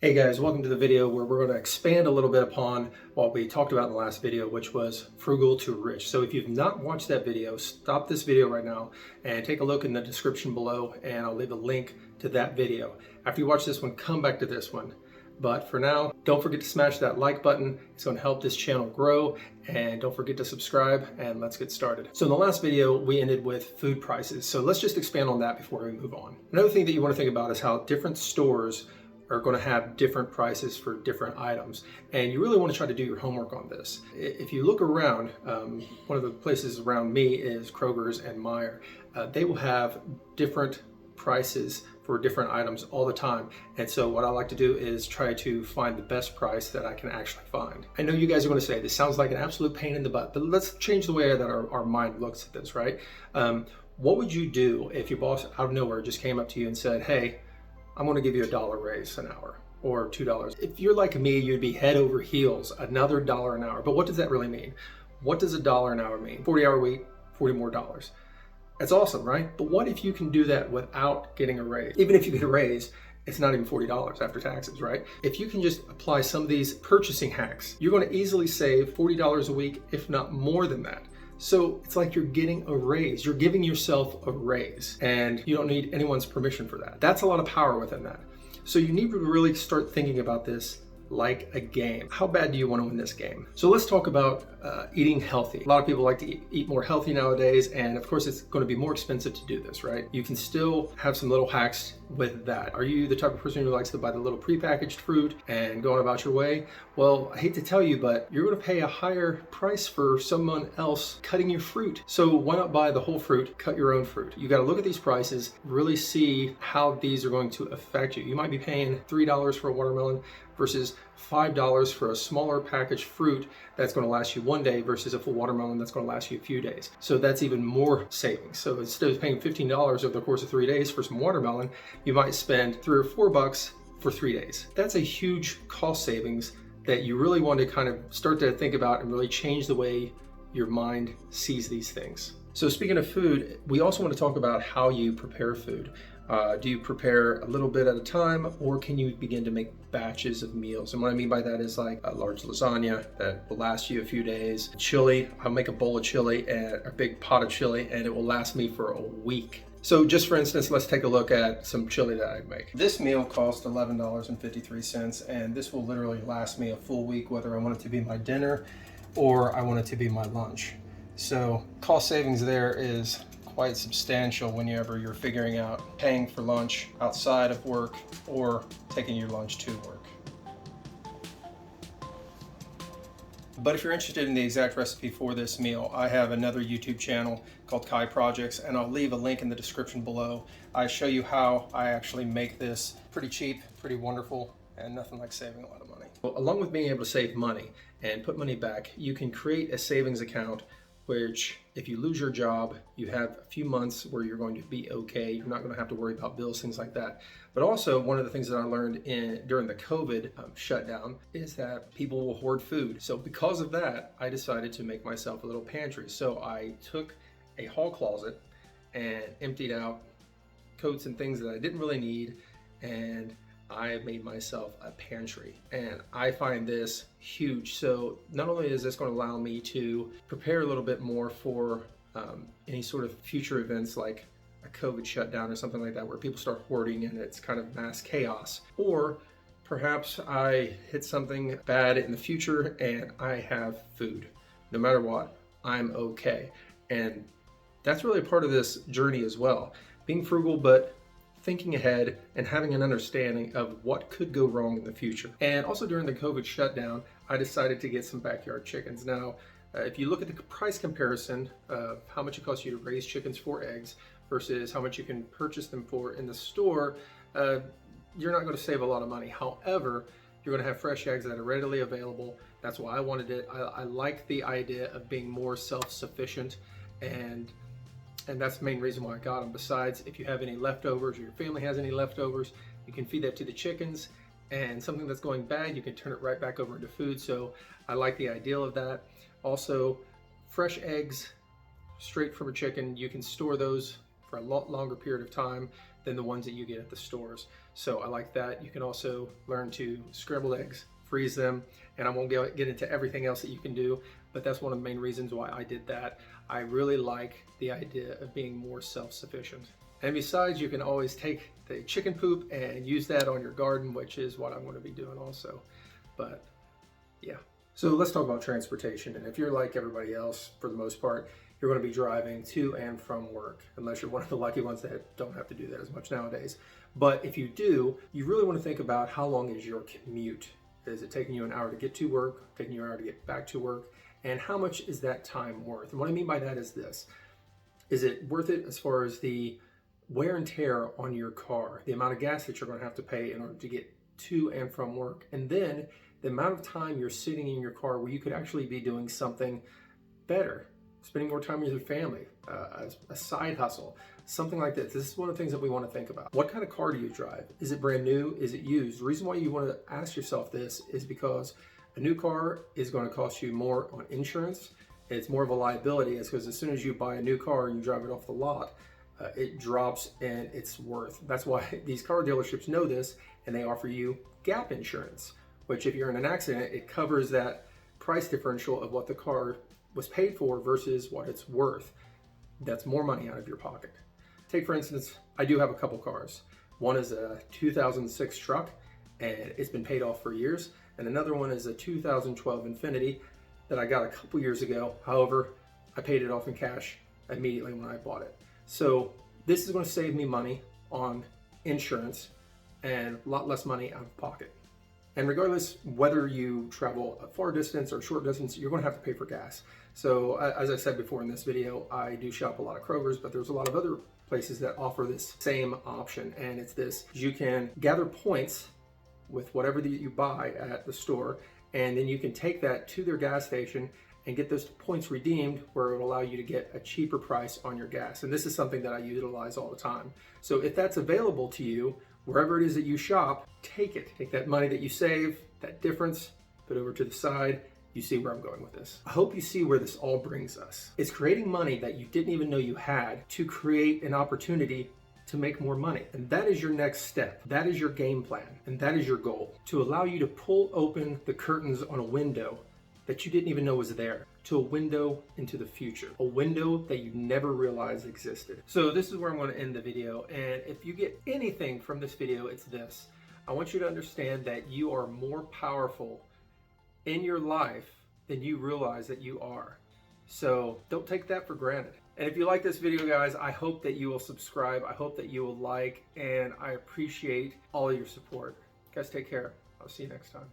Hey guys, welcome to the video where we're going to expand a little bit upon what we talked about in the last video, which was frugal to rich. So if you've not watched that video, stop this video right now and take a look in the description below, and I'll leave a link to that video. After you watch this one, come back to this one. But for now, don't forget to smash that like button. It's going to help this channel grow, and don't forget to subscribe, and let's get started. So in the last video, we ended with food prices. So let's just expand on that before we move on. Another thing that you want to think about is how different stores are going to have different prices for different items, and you really want to try to do your homework on this. If you look around, one of the places around me is Kroger's and Meijer. They will have different prices for different items all the time, and so what I like to do is try to find the best price that I can actually find. I know you guys are going to say this sounds like an absolute pain in the butt, but let's change the way that our mind looks at this, right? What would you do if your boss out of nowhere just came up to you and said, hey, I'm going to give you $1 raise an hour or $2. If you're like me, you'd be head over heels, another $1 an hour. But what does that really mean? What does $1 an hour mean? 40-hour week, $40 more. That's awesome, right? But what if you can do that without getting a raise? Even if you get a raise, it's not even $40 after taxes, right? If you can just apply some of these purchasing hacks, you're going to easily save $40 a week, if not more than that. So it's like you're getting a raise. You're giving yourself a raise, and you don't need anyone's permission for that. That's a lot of power within that. So you need to really start thinking about this like a game. How bad do you want to win this game? So let's talk about eating healthy. A lot of people like to eat more healthy nowadays, and of course it's going to be more expensive to do this, right? You can still have some little hacks with that. Are you the type of person who likes to buy the little prepackaged fruit and go on about your way? Well, I hate to tell you, but you're going to pay a higher price for someone else cutting your fruit. So why not buy the whole fruit, cut your own fruit? You got to look at these prices, really see how these are going to affect you. You might be paying $3 for a watermelon versus $5 for a smaller packaged fruit that's going to last you one day versus a full watermelon that's going to last you a few days. So that's even more savings. So instead of paying $15 over the course of 3 days for some watermelon, you might spend $3 or $4 for 3 days. That's a huge cost savings that you really want to kind of start to think about and really change the way your mind sees these things. So speaking of food, we also want to talk about how you prepare food. Do you prepare a little bit at a time, or can you begin to make batches of meals? And what I mean by that is like a large lasagna that will last you a few days. Chili, I'll make a bowl of chili and a big pot of chili, and it will last me for a week. So just for instance, let's take a look at some chili that I make. This meal cost $11.53, and this will literally last me a full week, whether I want it to be my dinner or I want it to be my lunch. So cost savings there is quite substantial whenever you're figuring out paying for lunch outside of work or taking your lunch to work. But if you're interested in the exact recipe for this meal, I have another YouTube channel called Kai Projects, and I'll leave a link in the description below. I show you how I actually make this pretty cheap, pretty wonderful, and nothing like saving a lot of money. Well, along with being able to save money and put money back, you can create a savings account which, if you lose your job, you have a few months where you're going to be okay. You're not going to have to worry about bills, things like that. But also, one of the things that I learned during the COVID shutdown is that people will hoard food. So because of that, I decided to make myself a little pantry. So I took a hall closet and emptied out coats and things that I didn't really need, and I made myself a pantry, and I find this huge. So not only is this going to allow me to prepare a little bit more for any sort of future events like a COVID shutdown or something like that, where people start hoarding and it's kind of mass chaos, or perhaps I hit something bad in the future and I have food. No matter what, I'm okay. And that's really a part of this journey as well. Being frugal, but thinking ahead and having an understanding of what could go wrong in the future. And also during the COVID shutdown, I decided to get some backyard chickens. Now, if you look at the price comparison of how much it costs you to raise chickens for eggs versus how much you can purchase them for in the store, you're not going to save a lot of money. However, you're going to have fresh eggs that are readily available. That's why I wanted it. I like the idea of being more self-sufficient, and that's the main reason why I got them. Besides, if you have any leftovers or your family has any leftovers, you can feed that to the chickens, and something that's going bad, you can turn it right back over into food. So I like the ideal of that. Also, fresh eggs straight from a chicken, you can store those for a lot longer period of time than the ones that you get at the stores. So I like that. You can also learn to scramble eggs, freeze them, and I won't get into everything else that you can do, but that's one of the main reasons why I did that. I really like the idea of being more self-sufficient. And besides, you can always take the chicken poop and use that on your garden, which is what I'm going to be doing also. But yeah. So let's talk about transportation. And if you're like everybody else, for the most part, you're going to be driving to and from work, unless you're one of the lucky ones that don't have to do that as much nowadays. But if you do, you really want to think about how long is your commute. Is it taking you an hour to get to work, taking you an hour to get back to work? And how much is that time worth? And what I mean by that is this. Is it worth it as far as the wear and tear on your car, the amount of gas that you're going to have to pay in order to get to and from work, and then the amount of time you're sitting in your car where you could actually be doing something better, spending more time with your family, a side hustle, something like this. This is one of the things that we want to think about. What kind of car do you drive? Is it brand new? Is it used? The reason why you want to ask yourself this is because a new car is going to cost you more on insurance. It's more of a liability. It's because as soon as you buy a new car and you drive it off the lot, it drops in its worth. That's why these car dealerships know this, and they offer you gap insurance, which if you're in an accident, it covers that price differential of what the car was paid for versus what it's worth. That's more money out of your pocket. Take, for instance, I do have a couple cars. One is a 2006 truck, and it's been paid off for years. And another one is a 2012 Infiniti that I got a couple years ago. However, I paid it off in cash immediately when I bought it. So this is going to save me money on insurance and a lot less money out of pocket. And regardless whether you travel a far distance or short distance, you're going to have to pay for gas. So as I said before in this video, I do shop a lot of Kroger's, but there's a lot of other places that offer this same option. And it's this: you can gather points with whatever that you buy at the store, and then you can take that to their gas station and get those points redeemed, where it will allow you to get a cheaper price on your gas. And this is something that I utilize all the time. So if that's available to you, wherever it is that you shop, take it. Take that money that you save, that difference, put it over to the side. You see where I'm going with this. I hope you see where this all brings us. It's creating money that you didn't even know you had to create an opportunity to make more money. And that is your next step. That is your game plan. And that is your goal, to allow you to pull open the curtains on a window that you didn't even know was there, to a window into the future, a window that you never realized existed. So this is where I'm going to end the video. And if you get anything from this video, it's this. I want you to understand that you are more powerful in your life than you realize that you are. So don't take that for granted. And if you like this video, guys, I hope that you will subscribe. I hope that you will like, and I appreciate all of your support. Guys, take care. I'll see you next time.